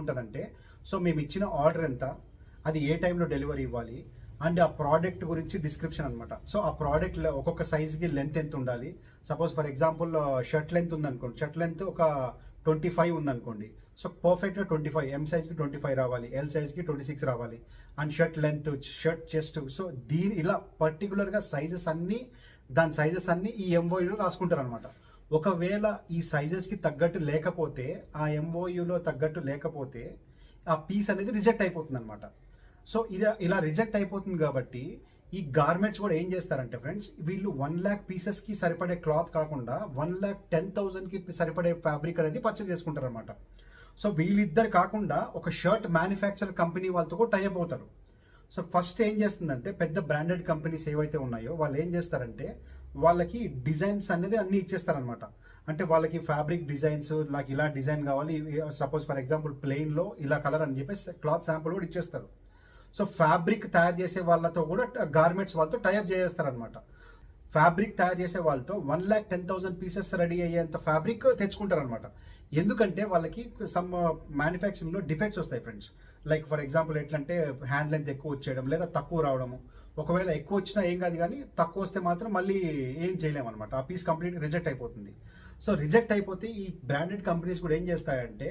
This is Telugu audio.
ఉంటుందంటే, సో మేము ఇచ్చిన ఆర్డర్ ఎంత, అది ఏ టైంలో డెలివరీ ఇవ్వాలి, అండ్ ఆ ప్రోడక్ట్ గురించి డిస్క్రిప్షన్ అనమాట. సో ఆ ప్రోడక్ట్ ఒక్కొక్క సైజ్కి లెంత్ ఎంత ఉండాలి. Suppose for example shirt length ఉందనుకోండి, షర్ట్ లెంత్ ఒక 25 ఉందనుకోండి, సో పర్ఫెక్ట్గా 25, ఎం సైజ్కి 25 రావాలి, ఎల్ సైజ్కి 26 రావాలి, and shirt length, shirt chest, so ఇలా పర్టికులర్గా సైజెస్ అన్నీ, దాని సైజెస్ అన్నీ ఈ ఎంఓయూలో రాసుకుంటారు అనమాట. ఒకవేళ ఈ సైజెస్కి తగ్గట్టు లేకపోతే, ఆ ఎంఓయూలో తగ్గట్టు లేకపోతే ఆ పీస్ అనేది రిజెక్ట్ అయిపోతుంది అనమాట. సో ఇలా రిజెక్ట్ అయిపోతుంది కాబట్టి ఈ గార్మెంట్స్ కూడా ఏం చేస్తారంటే ఫ్రెండ్స్, వీళ్ళు 1 lakh పీసెస్కి సరిపడే క్లాత్ కాకుండా 1,10,000కి సరిపడే ఫ్యాబ్రిక్ అనేది పర్చేస్ చేసుకుంటారు అనమాట. సో వీళ్ళిద్దరు కాకుండా ఒక షర్ట్ మ్యానుఫ్యాక్చర్ కంపెనీ వాళ్ళతో కూడా టైఅప్ అవుతారు. సో ఫస్ట్ ఏం చేస్తుందంటే, పెద్ద బ్రాండెడ్ కంపెనీస్ ఏవైతే ఉన్నాయో వాళ్ళు ఏం చేస్తారంటే, వాళ్ళకి డిజైన్స్ అనేది అన్ని ఇచ్చేస్తారనమాట. అంటే వాళ్ళకి ఫ్యాబ్రిక్ డిజైన్స్, నాకు ఇలా డిజైన్ కావాలి, సపోజ్ ఫర్ ఎగ్జాంపుల్ ప్లెయిన్లో ఇలా కలర్ అని చెప్పేసి క్లాత్ శాంపుల్ కూడా ఇచ్చేస్తారు. సో ఫ్యాబ్రిక్ తయారు చేసే వాళ్ళతో కూడా గార్మెంట్స్ వాళ్ళతో టైఅప్ చేస్తారనమాట. ఫ్యాబ్రిక్ తయారు చేసే వాళ్ళతో 1,10,000 పీసెస్ రెడీ అయ్యేంత ఫ్యాబ్రిక్ తెచ్చుకుంటారనమాట. ఎందుకంటే వాళ్ళకి సమ్ మ్యానుఫ్యాక్చరింగ్లో డిఫెక్ట్స్ వస్తాయి ఫ్రెండ్స్. లైక్ ఫర్ ఎగ్జాంపుల్ ఎట్లంటే హ్యాండ్ లెంత్ ఎక్కువ వచ్చేయడం, లేదా తక్కువ రావడము. ఒకవేళ ఎక్కువ వచ్చినా ఏం కాదు, కానీ తక్కువ వస్తే మాత్రం మళ్ళీ ఏం చేయలేమన్నమాట, ఆ పీస్ కంప్లీట్గా రిజెక్ట్ అయిపోతుంది. సో రిజెక్ట్ అయిపోతే ఈ బ్రాండెడ్ కంపెనీస్ కూడా ఏం చేస్తాయంటే,